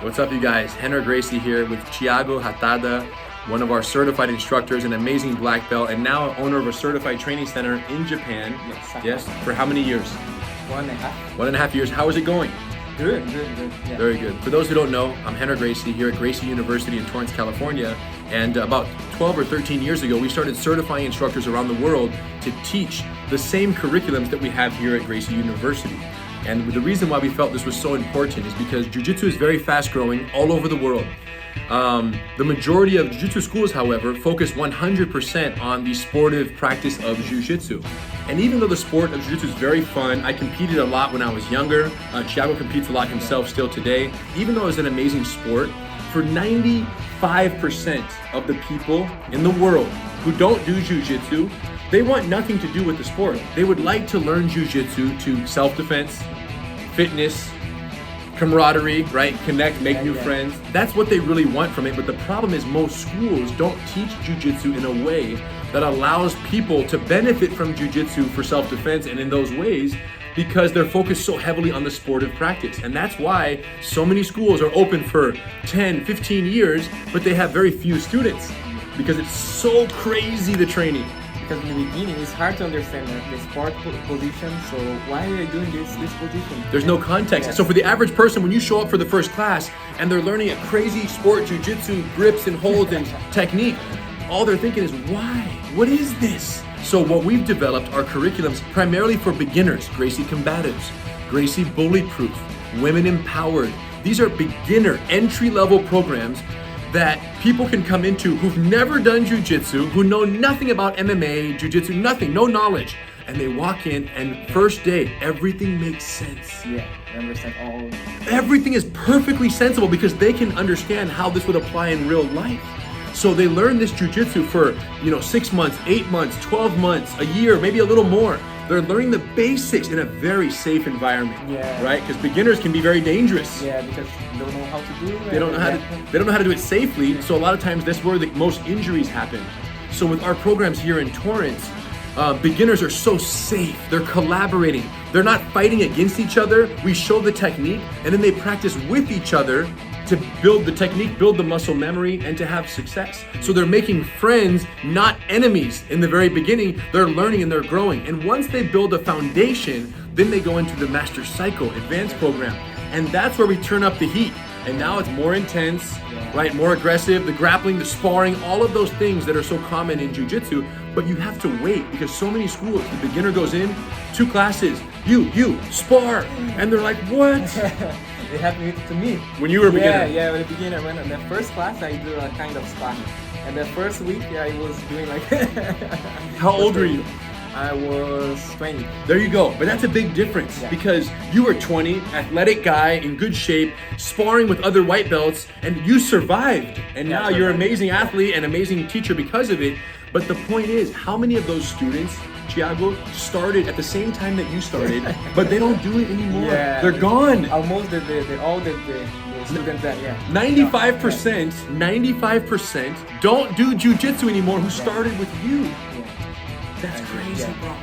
What's up, you guys? Henner Gracie here with Thiago Hatada, one of our certified instructors, an amazing black belt, and now owner of a certified training center in Japan. Yes. For how many years? 1.5. 1.5 years. How is it going? Good. Yeah. Very good. For those who don't know, I'm Henner Gracie here at Gracie University in Torrance, California. And about 12 or 13 years ago, we started certifying instructors around the world to teach the same curriculums that we have here at Gracie University. And the reason why we felt this was so important is because Jiu-Jitsu is very fast growing all over the world. The majority of Jiu-Jitsu schools, however, focus 100% on the sportive practice of Jiu-Jitsu. And even though the sport of Jiu-Jitsu is very fun, I competed a lot when I was younger. Thiago competes a lot himself still today. Even though it's an amazing sport, for 95% of the people in the world who don't do Jiu-Jitsu, they want nothing to do with the sport. They would like to learn Jiu-Jitsu to self-defense, fitness, camaraderie, right? Connect, make new friends. That's what they really want from it. But the problem is most schools don't teach Jiu-Jitsu in a way that allows people to benefit from Jiu-Jitsu for self-defense and in those ways, because they're focused so heavily on the sportive practice. And that's why so many schools are open for 10, 15 years, but they have very few students because it's so crazy, the training. Because in the beginning, it's hard to understand the sport position. So why are they doing this position? There's no context. Yes. So for the average person, when you show up for the first class and they're learning a crazy sport, Jiu-Jitsu, grips and holds and technique, all they're thinking is, why? What is this? So what we've developed are curriculums primarily for beginners, Gracie Combatives, Gracie Bully Proof, Women Empowered. These are beginner entry-level programs that people can come into who've never done Jiu-Jitsu, who know nothing about MMA, Jiu-Jitsu, nothing, no knowledge. And they walk in and first day, everything makes sense. Yeah, I understand all. Everything is perfectly sensible because they can understand how this would apply in real life. So they learn this Jiu-Jitsu for 6 months, 8 months, 12 months, a year, maybe a little more. They're learning the basics in a very safe environment, right? Because beginners can be very dangerous. Yeah, because they don't know how to do it. They don't know how to do it safely. So a lot of times that's where the most injuries happen. So with our programs here in Torrance, beginners are so safe. They're collaborating. They're not fighting against each other. We show the technique and then they practice with each other to build the technique, build the muscle memory, and to have success. So they're making friends, not enemies. In the very beginning, they're learning and they're growing. And once they build a foundation, then they go into the Master Cycle advanced program. And that's where we turn up the heat. And now it's more intense, right? More aggressive, the grappling, the sparring, all of those things that are so common in Jiu-Jitsu. But you have to wait because so many schools, the beginner goes in, 2 classes, you, spar. And they're like, what? It happened to me. When you were a beginner? Yeah, when the beginner. When the first class, I do a kind of sparring. And the first week, I was doing like... How old were you? I was 20. There you go. But that's a big difference because you were 20, athletic guy, in good shape, sparring with other white belts, and you survived. And now you're an amazing athlete and amazing teacher because of it. But the point is, how many of those students, Thiago, started at the same time that you started, but they don't do it anymore? Yeah, they're gone. Almost all the students that, 95% don't do Jiu-Jitsu anymore who started with you. That's crazy, bro.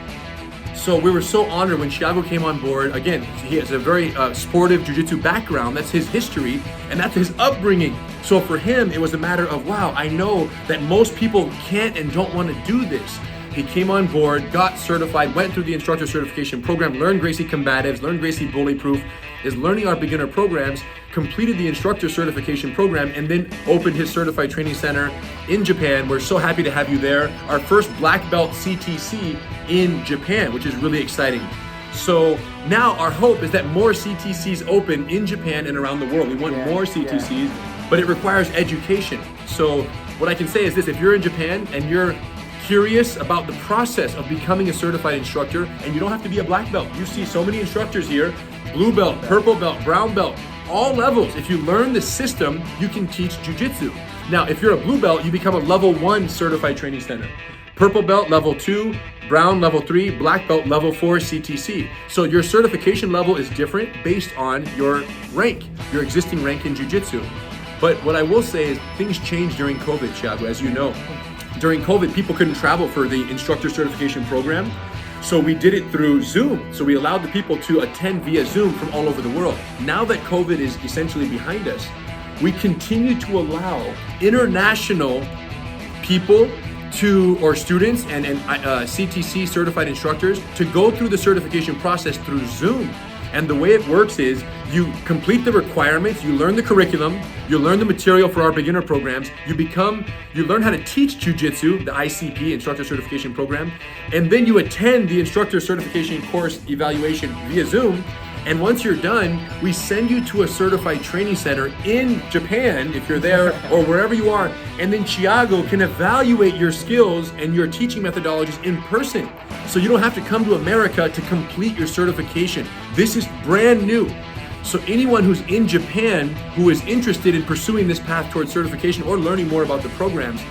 So we were so honored when Thiago came on board. Again, he has a very sportive Jiu-Jitsu background. That's his history, and that's his upbringing. So for him, it was a matter of, wow, I know that most people can't and don't want to do this. He came on board, got certified, went through the instructor certification program, learned Gracie Combatives, learned Gracie Bully Proof, is learning our beginner programs, completed the instructor certification program, and then opened his certified training center in Japan. We're so happy to have you there. Our first black belt CTC in Japan, which is really exciting. So now our hope is that more CTCs open in Japan and around the world. We want more CTCs, but it requires education. So what I can say is this: if you're in Japan and you're curious about the process of becoming a certified instructor, and you don't have to be a black belt. You see so many instructors here, blue belt, purple belt, brown belt, all levels. If you learn the system, you can teach Jiu-Jitsu. Now, if you're a blue belt, you become a level 1 certified training center. Purple belt, level 2, brown, level 3, black belt, level 4 CTC. So your certification level is different based on your rank, your existing rank in Jiu-Jitsu. But what I will say is things changed during COVID, Thiago, as you know. During COVID, people couldn't travel for the instructor certification program. So we did it through Zoom. So we allowed the people to attend via Zoom from all over the world. Now that COVID is essentially behind us, we continue to allow international people or students and CTC certified instructors to go through the certification process through Zoom. And the way it works is you complete the requirements, you learn the curriculum, you learn the material for our beginner programs, you learn how to teach Jiu-Jitsu, the ICP, Instructor Certification Program, and then you attend the Instructor Certification course evaluation via Zoom. And once you're done, we send you to a certified training center in Japan, if you're there, or wherever you are. And then Thiago can evaluate your skills and your teaching methodologies in person. So you don't have to come to America to complete your certification. This is brand new. So anyone who's in Japan who is interested in pursuing this path towards certification or learning more about the programs,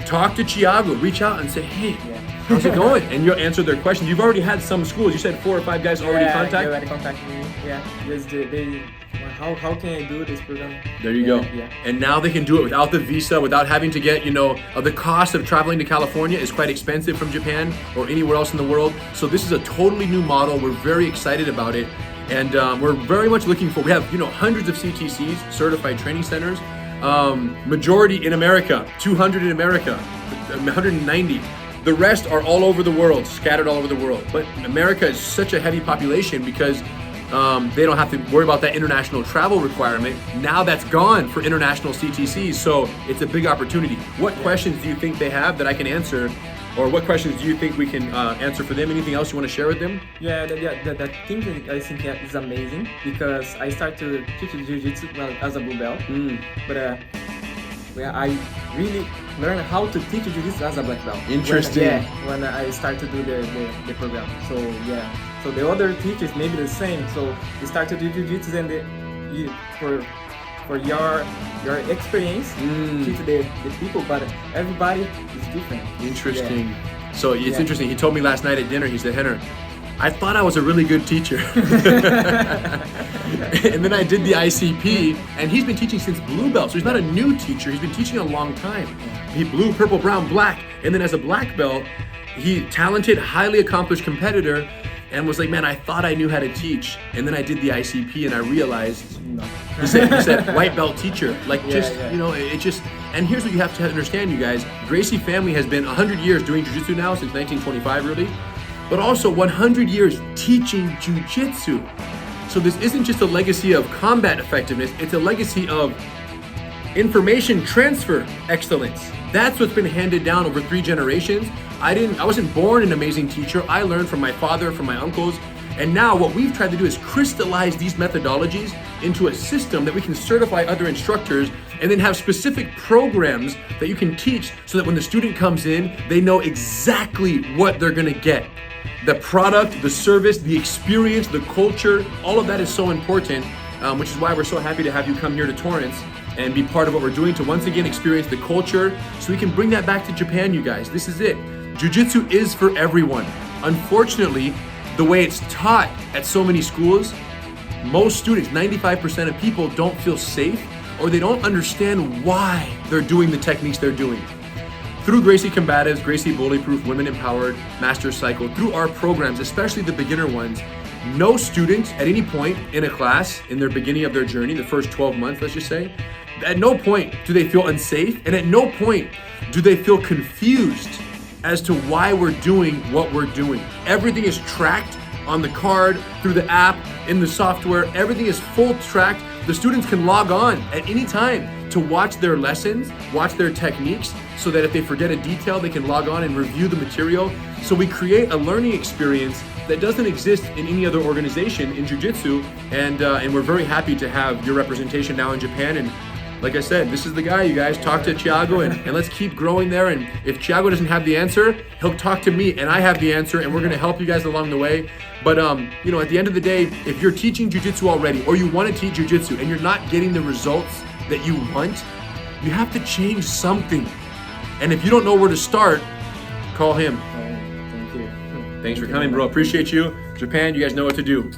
talk to Thiago, reach out and say, hey, how's it going? And you'll answer their questions. You've already had some schools. You said 4 or 5 guys already contact? They already contacted me. Yeah. How can I do this program? There you go. Yeah. And now they can do it without the visa, without having to get, the cost of traveling to California is quite expensive from Japan or anywhere else in the world. So this is a totally new model. We're very excited about it. And we're very much looking we have, hundreds of CTCs, certified training centers, majority in America, 200 in America, 190. The rest are all over the world, scattered all over the world. But America is such a heavy population because they don't have to worry about that international travel requirement. Now that's gone for international CTCs, so it's a big opportunity. What questions do you think they have that I can answer? Or what questions do you think we can answer for them? Anything else you want to share with them? Yeah, that thing I think is amazing because I started to teach Jiu-Jitsu as a blue belt, but I really learned how to teach Jiu-Jitsu as a black belt. Interesting. When I started to do the program. So the other teachers maybe the same. So you start to do Jiu-Jitsu and for your experience, teach the people, but everybody is different. Interesting. Yeah. So it's interesting. He told me last night at dinner, he said, Henner, I thought I was a really good teacher. And then I did the ICP, and he's been teaching since blue belt, so he's not a new teacher. He's been teaching a long time. He blue, purple, brown, black, and then as a black belt, he talented, highly accomplished competitor, and was like, man, I thought I knew how to teach, and then I did the ICP, and I realized. No. He said, white belt teacher, it just. And here's what you have to understand, you guys. Gracie family has been 100 years doing jiu-jitsu now, since 1925, really, but also 100 years teaching jiu-jitsu. So this isn't just a legacy of combat effectiveness, it's a legacy of information transfer excellence. That's what's been handed down over 3 generations. I wasn't born an amazing teacher. I learned from my father, from my uncles. And now what we've tried to do is crystallize these methodologies into a system that we can certify other instructors and then have specific programs that you can teach so that when the student comes in, they know exactly what they're gonna get. The product, the service, the experience, the culture, all of that is so important, which is why we're so happy to have you come here to Torrance and be part of what we're doing to once again experience the culture so we can bring that back to Japan, you guys. This is it. Jiu-Jitsu is for everyone. Unfortunately, the way it's taught at so many schools, most students, 95% of people don't feel safe or they don't understand why they're doing the techniques they're doing. Through Gracie Combatives, Gracie Bullyproof, Women Empowered, Master Cycle, through our programs, especially the beginner ones, no student at any point in a class, in their beginning of their journey, the first 12 months, let's just say, at no point do they feel unsafe, and at no point do they feel confused as to why we're doing what we're doing. Everything is tracked on the card, through the app, in the software. Everything is full tracked. The students can log on at any time to watch their lessons, watch their techniques, so that if they forget a detail, they can log on and review the material. So we create a learning experience that doesn't exist in any other organization in Jiu-Jitsu, and we're very happy to have your representation now in Japan. And like I said, this is the guy, you guys. Talk to Thiago and let's keep growing there. And if Thiago doesn't have the answer, he'll talk to me and I have the answer, and we're gonna help you guys along the way. But at the end of the day, if you're teaching Jiu-Jitsu already, or you wanna teach Jiu-Jitsu and you're not getting the results that you want, you have to change something. And if you don't know where to start, call him. Thank you. Thanks for coming, bro. Appreciate you. Japan, you guys know what to do.